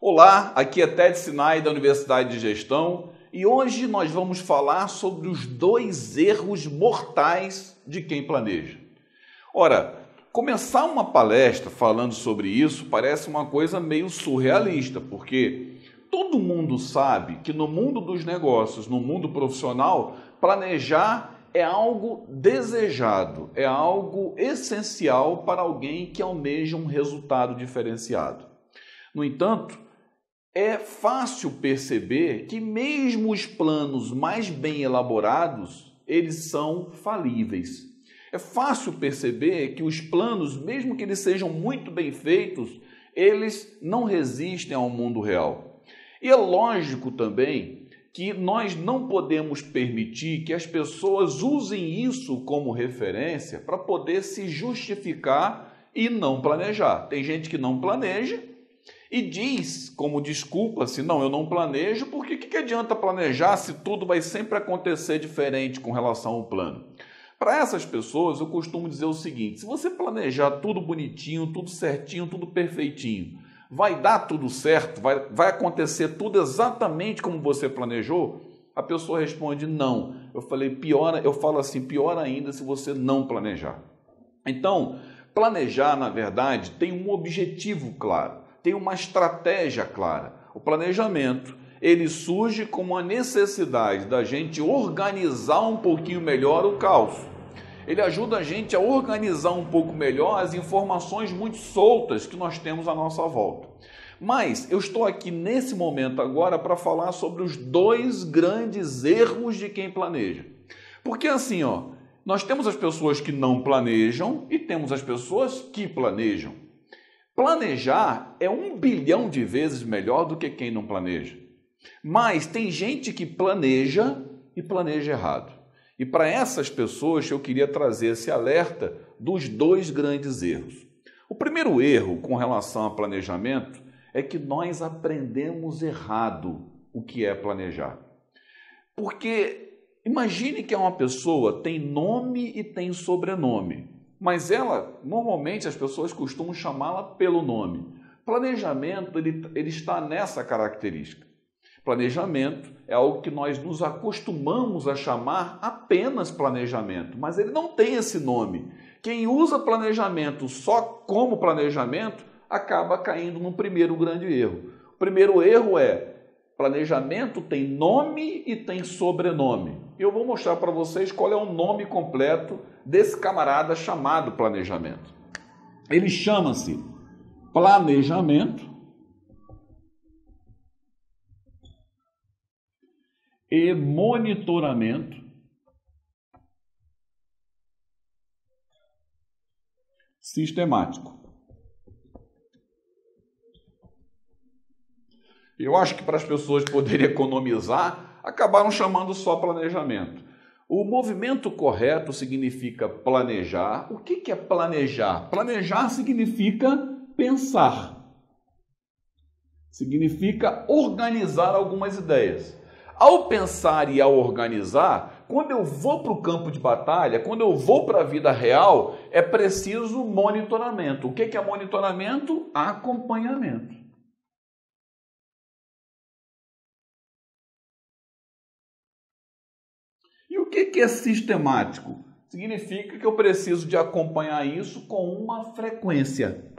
Olá, aqui é Ted Sinai da Universidade de Gestão e hoje nós vamos falar sobre os 2 erros mortais de quem planeja. Ora, começar uma palestra falando sobre isso parece uma coisa meio surrealista, porque todo mundo sabe que no mundo dos negócios, no mundo profissional, planejar é algo desejado, é algo essencial para alguém que almeja um resultado diferenciado. No entanto, é fácil perceber que mesmo os planos mais bem elaborados, eles são falíveis. É fácil perceber que os planos, mesmo que eles sejam muito bem feitos, eles não resistem ao mundo real. E é lógico também que nós não podemos permitir que as pessoas usem isso como referência para poder se justificar e não planejar. Tem gente que não planeja e diz como desculpa assim, não, eu não planejo, porque o que adianta planejar se tudo vai sempre acontecer diferente com relação ao plano? Para essas pessoas, eu costumo dizer o seguinte, se você planejar tudo bonitinho, tudo certinho, tudo perfeitinho, vai dar tudo certo? Vai acontecer tudo exatamente como você planejou? A pessoa responde não. Eu falo assim, pior ainda se você não planejar. Então, planejar, na verdade, tem um objetivo claro, tem uma estratégia clara. O planejamento, ele surge como a necessidade da gente organizar um pouquinho melhor o caos. Ele ajuda a gente a organizar um pouco melhor as informações muito soltas que nós temos à nossa volta. Mas eu estou aqui nesse momento agora para falar sobre os 2 grandes erros de quem planeja. Porque assim, nós temos as pessoas que não planejam e temos as pessoas que planejam. Planejar é 1 bilhão de vezes melhor do que quem não planeja. Mas tem gente que planeja e planeja errado. E para essas pessoas eu queria trazer esse alerta dos 2 grandes erros. O primeiro erro com relação a planejamento é que nós aprendemos errado o que é planejar. Porque imagine que uma pessoa tem nome e tem sobrenome, mas ela, normalmente as pessoas costumam chamá-la pelo nome. Planejamento, ele está nessa característica. Planejamento é algo que nós nos acostumamos a chamar apenas planejamento, mas ele não tem esse nome. Quem usa planejamento só como planejamento acaba caindo no primeiro grande erro. O primeiro erro é planejamento tem nome e tem sobrenome. Eu vou mostrar para vocês qual é o nome completo desse camarada chamado planejamento. Ele chama-se planejamento e monitoramento sistemático. Eu acho que para as pessoas poderem economizar, acabaram chamando só planejamento. O movimento correto significa planejar. O que é planejar? Planejar significa pensar. Significa organizar algumas ideias. Ao pensar e ao organizar, quando eu vou para o campo de batalha, quando eu vou para a vida real, é preciso monitoramento. O que é monitoramento? Acompanhamento. E o que é sistemático? Significa que eu preciso de acompanhar isso com uma frequência.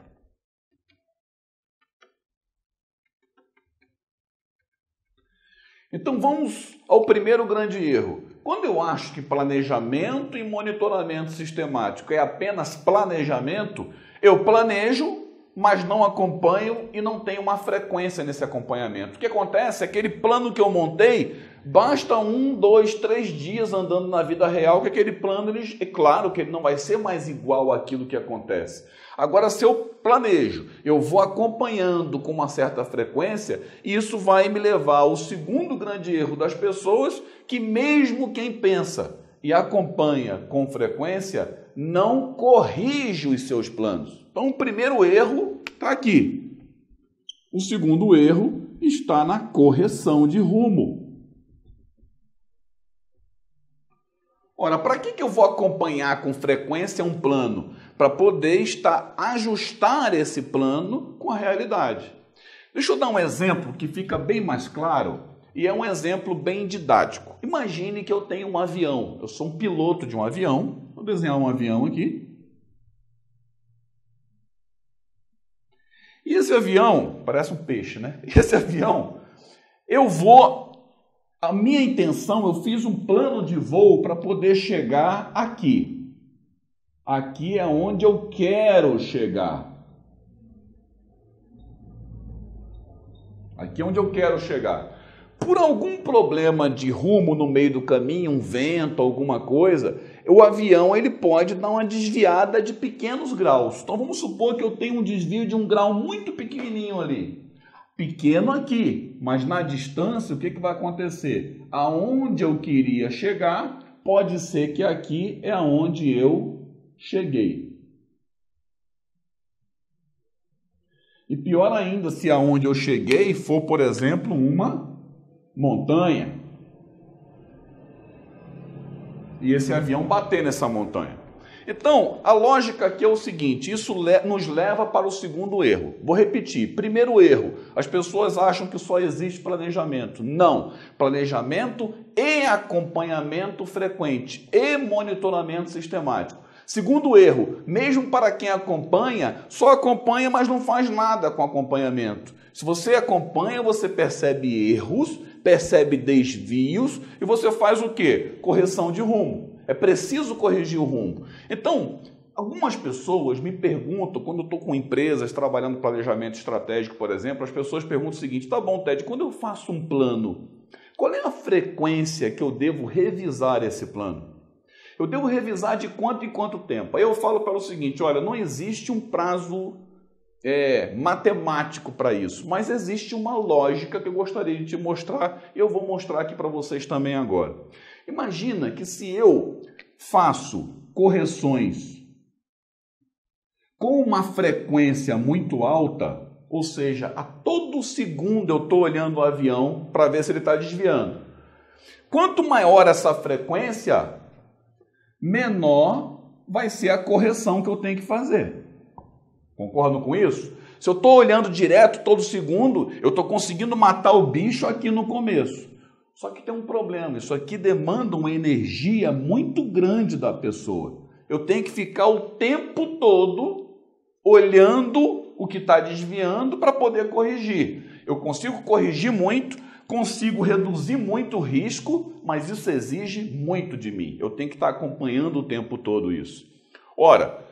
Então vamos ao primeiro grande erro. Quando eu acho que planejamento e monitoramento sistemático é apenas planejamento, eu planejo, mas não acompanho e não tenho uma frequência nesse acompanhamento. O que acontece é que aquele plano que eu montei, basta 1, 2, 3 dias andando na vida real que aquele plano, é claro que ele não vai ser mais igual àquilo que acontece. Agora, se eu planejo, eu vou acompanhando com uma certa frequência, isso vai me levar ao segundo grande erro das pessoas, que mesmo quem pensa e acompanha com frequência, não corrige os seus planos. Então, o primeiro erro está aqui. O segundo erro está na correção de rumo. Ora, para que eu vou acompanhar com frequência um plano? Para poder ajustar esse plano com a realidade. Deixa eu dar um exemplo que fica bem mais claro e é um exemplo bem didático. Imagine que eu tenho um avião, eu sou um piloto de um avião, vou desenhar um avião aqui. E esse avião, parece um peixe, né? Esse avião, a minha intenção, eu fiz um plano de voo para poder chegar aqui. Aqui é onde eu quero chegar. Aqui é onde eu quero chegar. Por algum problema de rumo no meio do caminho, um vento, alguma coisa, o avião ele pode dar uma desviada de pequenos graus. Então vamos supor que eu tenho um desvio de um grau muito pequenininho ali. Pequeno aqui, mas na distância o que vai acontecer? Aonde eu queria chegar, pode ser que aqui é aonde eu cheguei. E pior ainda, se aonde eu cheguei for, por exemplo, uma montanha. E esse avião bater nessa montanha. Então, a lógica aqui é o seguinte, isso nos leva para o segundo erro. Vou repetir. Primeiro erro, as pessoas acham que só existe planejamento. Não. Planejamento e acompanhamento frequente e monitoramento sistemático. Segundo erro, mesmo para quem acompanha, só acompanha, mas não faz nada com acompanhamento. Se você acompanha, você percebe erros, percebe desvios e você faz o quê? Correção de rumo. É preciso corrigir o rumo. Então, algumas pessoas me perguntam, quando eu estou com empresas trabalhando planejamento estratégico, por exemplo, as pessoas perguntam o seguinte, tá bom, Ted, quando eu faço um plano, qual é a frequência que eu devo revisar esse plano? Eu devo revisar de quanto em quanto tempo? Aí eu falo para o seguinte, olha, não existe um prazo matemático para isso, mas existe uma lógica que eu gostaria de te mostrar e eu vou mostrar aqui para vocês também agora. Imagina que se eu faço correções com uma frequência muito alta, ou seja, a todo segundo eu estou olhando o avião para ver se ele está desviando. Quanto maior essa frequência, menor vai ser a correção que eu tenho que fazer. Concordam com isso? Se eu estou olhando direto todo segundo, eu estou conseguindo matar o bicho aqui no começo. Só que tem um problema, isso aqui demanda uma energia muito grande da pessoa. Eu tenho que ficar o tempo todo olhando o que está desviando para poder corrigir. Eu consigo corrigir muito, consigo reduzir muito o risco, mas isso exige muito de mim. Eu tenho que estar acompanhando o tempo todo isso. Ora,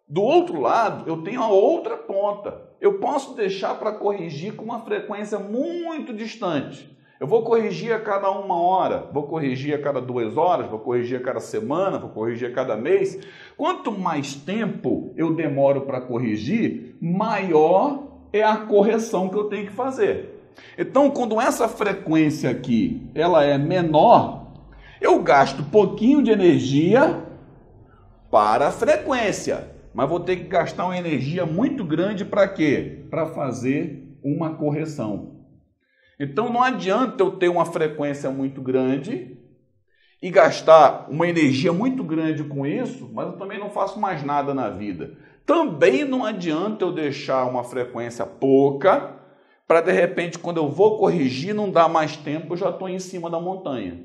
do outro lado, eu tenho a outra ponta. Eu posso deixar para corrigir com uma frequência muito distante. Eu vou corrigir a cada 1 hora, vou corrigir a cada 2 horas, vou corrigir a cada semana, vou corrigir a cada mês. Quanto mais tempo eu demoro para corrigir, maior é a correção que eu tenho que fazer. Então, quando essa frequência aqui ela é menor, eu gasto pouquinho de energia para a frequência, mas vou ter que gastar uma energia muito grande para quê? Para fazer uma correção. Então não adianta eu ter uma frequência muito grande e gastar uma energia muito grande com isso, mas eu também não faço mais nada na vida. Também não adianta eu deixar uma frequência pouca para de repente quando eu vou corrigir não dá mais tempo, eu já estou em cima da montanha.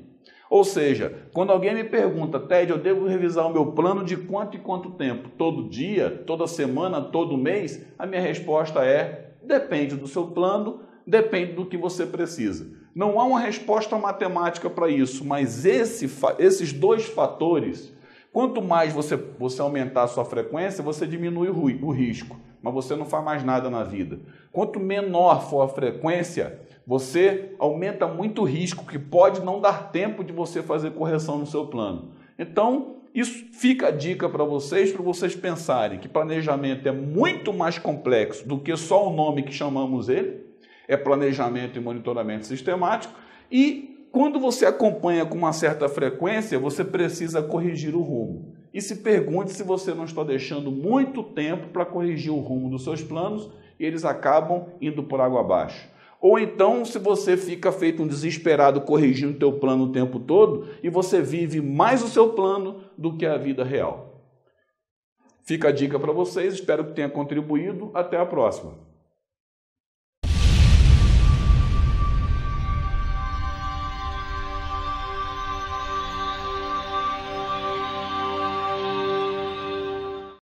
Ou seja, quando alguém me pergunta, Ted, eu devo revisar o meu plano de quanto e quanto tempo? Todo dia, toda semana, todo mês? A minha resposta é, depende do seu plano, depende do que você precisa. Não há uma resposta matemática para isso, mas esses dois fatores, quanto mais você aumentar a sua frequência, você diminui o risco, mas você não faz mais nada na vida. Quanto menor for a frequência, você aumenta muito o risco, que pode não dar tempo de você fazer correção no seu plano. Então, isso fica a dica para vocês pensarem que planejamento é muito mais complexo do que só o nome que chamamos ele, é planejamento e monitoramento sistemático, e quando você acompanha com uma certa frequência, você precisa corrigir o rumo. E se pergunte se você não está deixando muito tempo para corrigir o rumo dos seus planos e eles acabam indo por água abaixo. Ou então, se você fica feito um desesperado corrigindo o teu plano o tempo todo e você vive mais o seu plano do que a vida real. Fica a dica para vocês, espero que tenha contribuído. Até a próxima.